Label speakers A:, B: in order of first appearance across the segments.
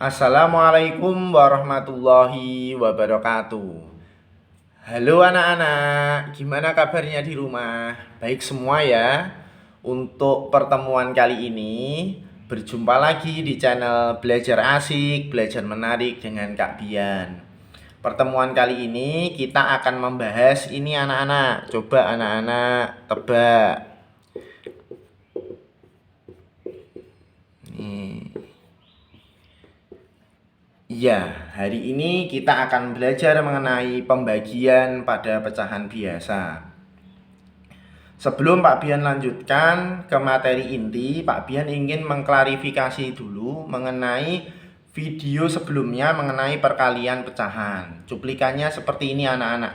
A: Assalamualaikum warahmatullahi wabarakatuh. Halo anak-anak, gimana kabarnya di rumah? Baik semua ya. Untuk pertemuan kali ini, berjumpa lagi di channel Belajar Asik, Belajar Menarik dengan Kak Bian. Pertemuan kali ini kita akan membahas ini anak-anak. Coba anak-anak tebak. Nih. Iya, hari ini kita akan belajar mengenai pembagian pada pecahan biasa. Sebelum Pak Bian lanjutkan ke materi inti, Pak Bian ingin mengklarifikasi dulu mengenai video sebelumnya mengenai perkalian pecahan. Cuplikannya seperti ini anak-anak.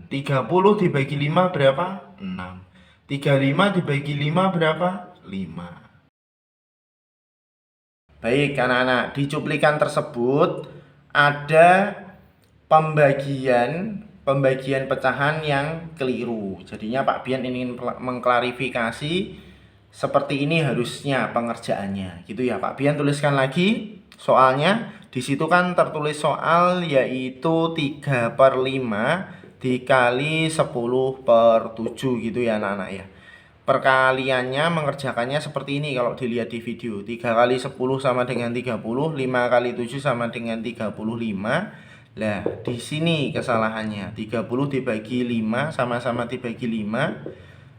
A: 30 dibagi 5 berapa? 6. 35 dibagi 5 berapa? 5. Baik anak-anak, di cuplikan tersebut ada pembagian pecahan yang keliru. Jadinya Pak Bian ingin mengklarifikasi seperti ini harusnya pengerjaannya. Gitu ya Pak Bian, tuliskan lagi soalnya. Di situ kan tertulis soal yaitu 3/5 dikali 10/7 gitu ya anak-anak ya. Perkaliannya mengerjakannya seperti ini kalau dilihat di video. 3 kali 10 sama dengan 30, 5 kali 7 sama dengan 35. Nah, di sini kesalahannya. 30 dibagi 5 sama-sama dibagi 5.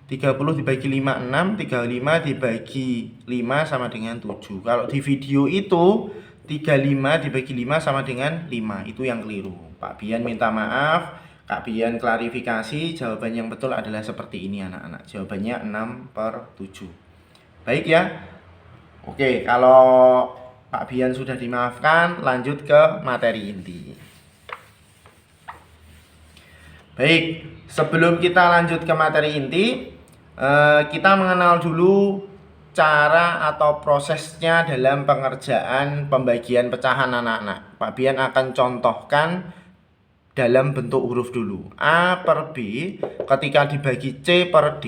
A: 30 dibagi 5 6, 35 dibagi 5 sama dengan 7. Kalau di video itu 35 dibagi 5 sama dengan 5. Itu yang keliru. Pak Bian minta maaf. Kak Bian klarifikasi, jawaban yang betul adalah seperti ini anak-anak. Jawabannya 6/7. Baik ya. Oke, kalau Pak Bian sudah dimaafkan, lanjut ke materi inti. Baik, sebelum kita lanjut ke materi inti, kita mengenal dulu cara atau prosesnya dalam pengerjaan pembagian pecahan anak-anak. Pak Bian akan contohkan dalam bentuk huruf dulu. A per B ketika dibagi C per D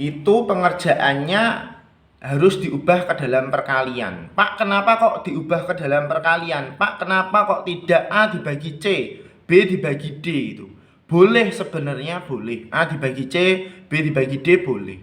A: itu pengerjaannya harus diubah ke dalam perkalian. Pak, kenapa kok diubah ke dalam perkalian? Pak, kenapa kok tidak A dibagi C, B dibagi D itu? Boleh sebenarnya boleh. A dibagi C, B dibagi D boleh.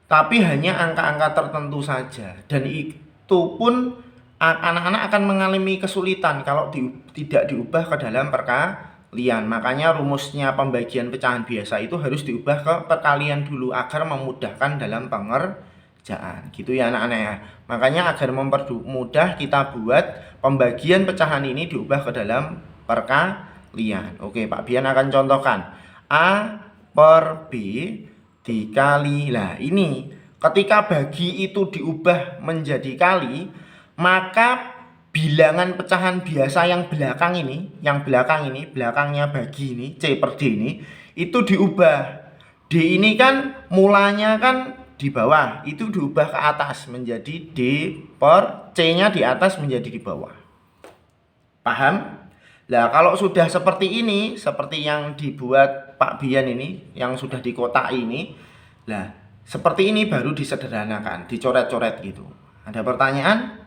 A: Tapi hanya angka-angka tertentu saja. Dan itu pun anak-anak akan mengalami kesulitan kalau tidak diubah ke dalam perkalian. Makanya rumusnya pembagian pecahan biasa itu harus diubah ke perkalian dulu agar memudahkan dalam pengerjaan. Gitu ya anak-anak ya. Makanya agar mempermudah kita buat pembagian pecahan ini diubah ke dalam perkalian. Oke, Pak Bian akan contohkan. A per B dikali. Nah, ini ketika bagi itu diubah menjadi kali, maka bilangan pecahan biasa yang belakang ini, belakangnya bagi ini, C per D ini, itu diubah. D ini kan mulanya kan di bawah, itu diubah ke atas menjadi D per C-nya di atas menjadi di bawah. Paham? Nah, kalau sudah seperti ini, seperti yang dibuat Pak Bian ini, yang sudah dikotak ini, nah, seperti ini baru disederhanakan, dicoret-coret gitu. Ada pertanyaan?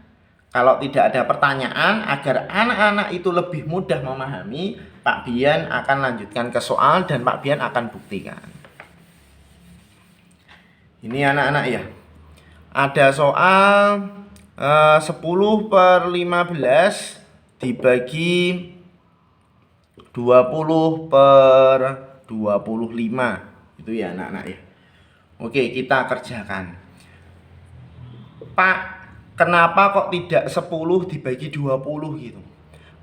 A: Kalau tidak ada pertanyaan, agar anak-anak itu lebih mudah memahami, Pak Bian akan lanjutkan ke soal dan Pak Bian akan buktikan. Ini anak-anak ya. Ada soal 10/15 dibagi 20/25. Itu ya anak-anak ya. Oke, kita kerjakan. Pak, kenapa kok tidak 10 dibagi 20 gitu?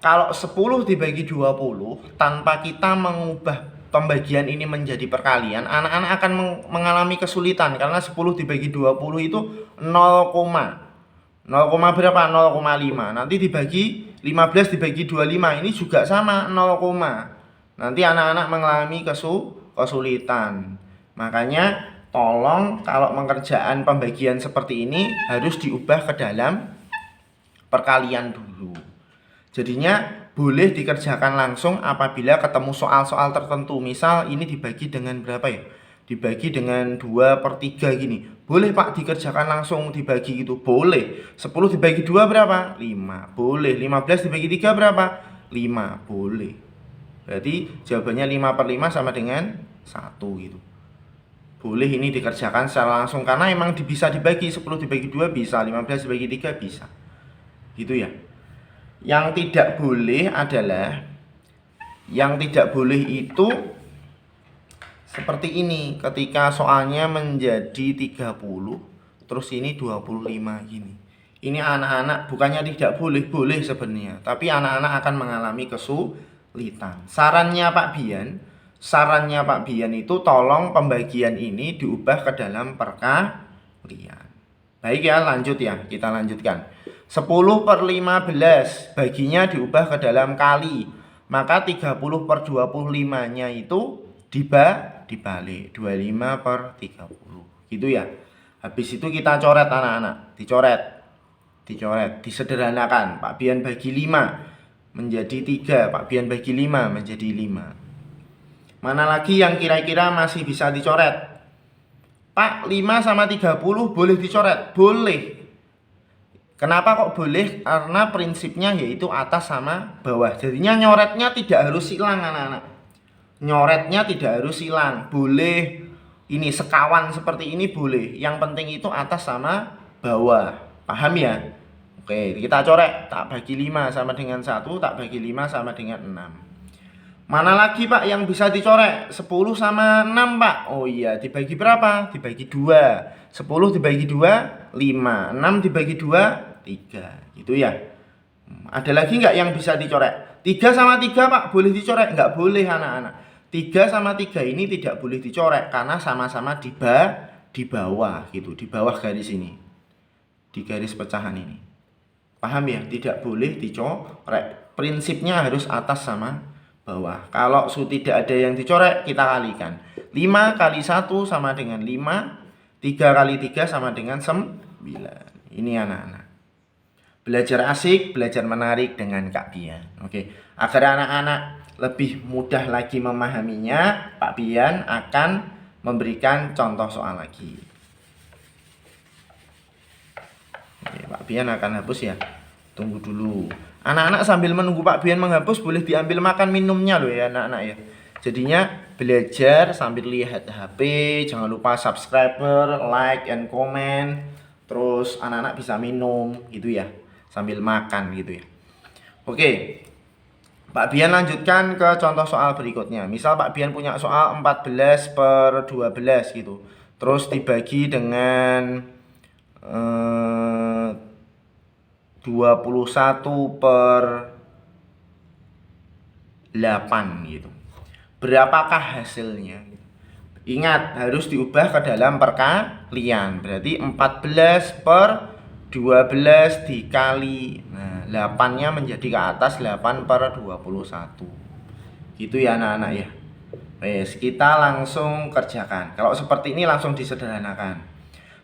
A: Kalau 10 dibagi 20 tanpa kita mengubah pembagian ini menjadi perkalian, anak-anak akan mengalami kesulitan karena 10 dibagi 20 itu 0, berapa? 0,5. Nanti dibagi 15 dibagi 25 ini juga sama 0, nanti anak-anak mengalami kesulitan. Makanya tolong kalau pengerjaan pembagian seperti ini harus diubah ke dalam perkalian dulu. Jadinya boleh dikerjakan langsung apabila ketemu soal-soal tertentu. Misal ini dibagi dengan berapa ya? Dibagi dengan 2/3 gini. Boleh Pak dikerjakan langsung dibagi gitu, boleh. 10 dibagi 2 berapa? 5, boleh. 15 dibagi 3 berapa? 5, boleh. Berarti jawabannya 5 per 5 sama dengan 1 gitu. Boleh ini dikerjakan secara langsung karena emang bisa dibagi, 10 dibagi 2 bisa, 15 dibagi 3 bisa. Gitu ya. Yang tidak boleh adalah itu seperti ini, ketika soalnya menjadi 30 terus ini 25 gini. Ini anak-anak bukannya tidak boleh, boleh sebenarnya, tapi anak-anak akan mengalami kesulitan. Sarannya Pak Bian itu tolong pembagian ini diubah ke dalam perkalian. Baik ya, lanjut ya, kita lanjutkan. 10 per 15 baginya diubah ke dalam kali. Maka 30 per 25 nya itu dibalik 25 per 30 gitu ya. Habis itu kita coret anak-anak, dicoret, disederhanakan. Pak Bian bagi 5 menjadi 3, Pak Bian bagi 5 menjadi 5. Mana lagi yang kira-kira masih bisa dicoret? Pak, 5 sama 30 boleh dicoret? Boleh. Kenapa kok boleh? Karena prinsipnya yaitu atas sama bawah. Jadinya nyoretnya tidak harus silang anak-anak. Nyoretnya tidak harus hilang, boleh ini sekawan seperti ini boleh. Yang penting itu atas sama bawah. Paham ya? Oke, kita coret. Tak bagi 5 sama dengan 1, tak bagi 5 sama dengan 6. Mana lagi Pak yang bisa dicoret? 10 sama 6 Pak. Oh iya, dibagi berapa? Dibagi 2. 10 dibagi 2, 5. 6 dibagi 2, 3. Gitu ya. Ada lagi nggak yang bisa dicoret? 3 sama 3 Pak, boleh dicoret? Nggak boleh anak-anak. 3 sama 3 ini tidak boleh dicoret karena sama-sama di bawah gitu, di bawah garis ini. Di garis pecahan ini. Paham ya? Tidak boleh dicoret. Prinsipnya harus atas sama bawah. Kalau tidak ada yang dicoret, kita kalikan. 5 kali 1 sama dengan 5. 3 kali 3 sama dengan 9. Ini anak-anak. Belajar asik, belajar menarik dengan Kak Bian. Oke, agar anak-anak lebih mudah lagi memahaminya, Pak Bian akan memberikan contoh soal lagi. Oke, Pak Bian akan hapus ya. Tunggu dulu. Anak-anak sambil menunggu Pak Bian menghapus boleh diambil makan minumnya loh ya anak-anak ya. Jadinya belajar sambil lihat HP, jangan lupa subscriber, like, and comment. Terus anak-anak bisa minum gitu ya, sambil makan gitu ya. Oke, Pak Bian lanjutkan ke contoh soal berikutnya. Misal Pak Bian punya soal 14 per 12 gitu. Terus dibagi dengan 21 per 8 gitu. Berapakah hasilnya? Ingat, harus diubah ke dalam perkalian. Berarti 14 per 12 dikali. Nah, 8-nya menjadi ke atas 8 per 21. Gitu ya anak-anak ya. Wes, kita langsung kerjakan. Kalau seperti ini langsung disederhanakan.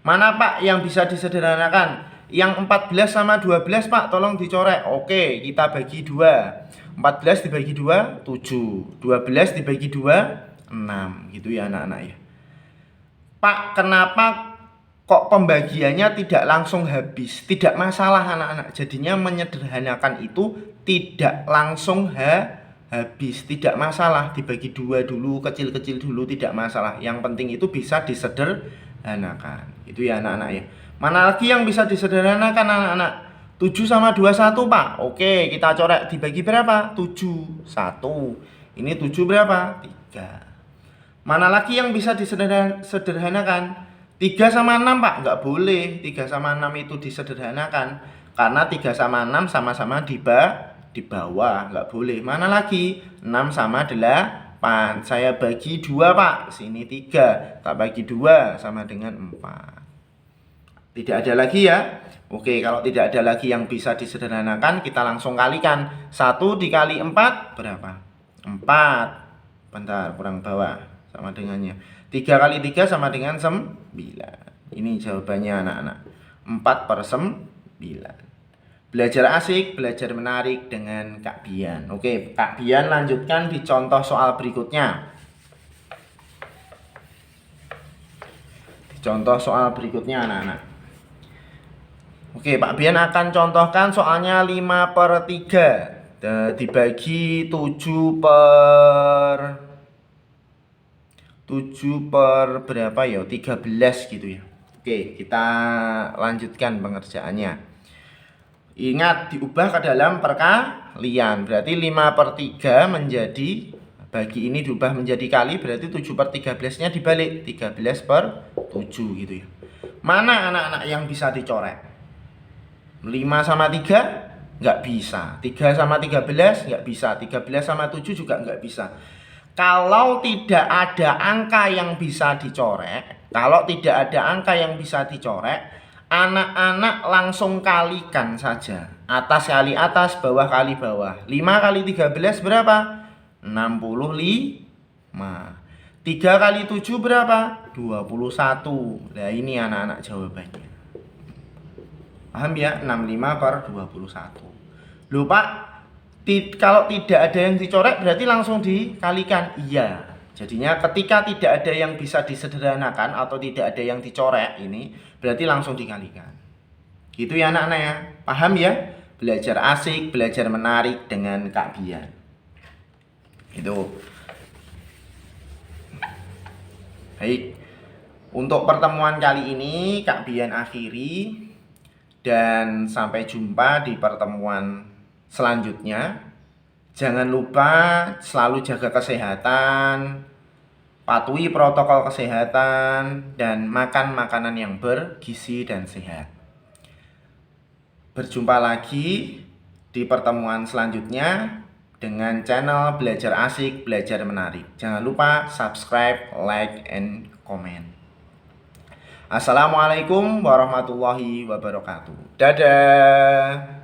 A: Mana Pak yang bisa disederhanakan? Yang 14 sama 12 Pak, tolong dicoret. Oke, kita bagi 2. 14 dibagi 2, 7. 12 dibagi 2, 6. Gitu ya anak-anak ya. Pak, kenapa kok pembagiannya tidak langsung habis? Tidak masalah anak-anak. Jadinya menyederhanakan itu tidak langsung habis. Tidak masalah. Dibagi 2 dulu, kecil-kecil dulu, tidak masalah. Yang penting itu bisa disederhanakan. Itu ya anak-anak ya. Mana lagi yang bisa disederhanakan anak-anak? 7 sama 21 Pak. Oke, kita coret. Dibagi berapa? 7. 1. Ini 7 berapa? 3. Mana lagi yang bisa disederhanakan? 3 sama 6 Pak. Nggak boleh 3 sama 6 itu disederhanakan. Karena 3 sama 6 sama-sama di bawah. Nggak boleh. Mana lagi? 6 sama 8. Saya bagi 2 Pak. Sini 3. Tak bagi 2 sama dengan 4. Tidak ada lagi ya. Oke, kalau tidak ada lagi yang bisa disederhanakan, kita langsung kalikan. 1 dikali 4 berapa? 4. Bentar, kurang bawah. Sama dengannya 3 kali 3 sama dengan 9. Ini jawabannya anak-anak. 4 per 9. Belajar asik, belajar menarik dengan Kak Bian. Oke, Kak Bian lanjutkan di contoh soal berikutnya. Contoh soal berikutnya anak-anak. Oke, Pak Bian akan contohkan soalnya 5/3 dibagi 7/7 berapa ya? 13 gitu ya. Oke, kita lanjutkan pengerjaannya. Ingat diubah ke dalam perkalian. Berarti 5/3 menjadi, bagi ini diubah menjadi kali, berarti 7/13 nya dibalik, 13/7 gitu ya. Mana anak-anak yang bisa dicoret? 5 sama 3 nggak bisa, 3 sama 13 nggak bisa, 13 sama 7 juga nggak bisa. Kalau tidak ada angka yang bisa dicoret, anak-anak langsung kalikan saja. Atas kali atas, bawah kali bawah. 5 kali 13 berapa? 65. 3 kali 7 berapa? 21. Nah ini anak-anak jawabannya. Paham ya? 65/21. Loh Pak, kalau tidak ada yang dicoret berarti langsung dikalikan. Iya. Jadinya ketika tidak ada yang bisa disederhanakan atau tidak ada yang dicoret ini, berarti langsung dikalikan. Gitu ya anak-anak ya. Paham ya? Belajar asik, belajar menarik dengan Kak Bian. Itu. Baik. Untuk pertemuan kali ini Kak Bian akhiri. Dan sampai jumpa di pertemuan selanjutnya. Jangan lupa selalu jaga kesehatan, patuhi protokol kesehatan, dan makan makanan yang bergizi dan sehat. Berjumpa lagi di pertemuan selanjutnya dengan channel Belajar Asik, Belajar Menarik. Jangan lupa subscribe, like, and comment. Assalamualaikum warahmatullahi wabarakatuh. Dadah.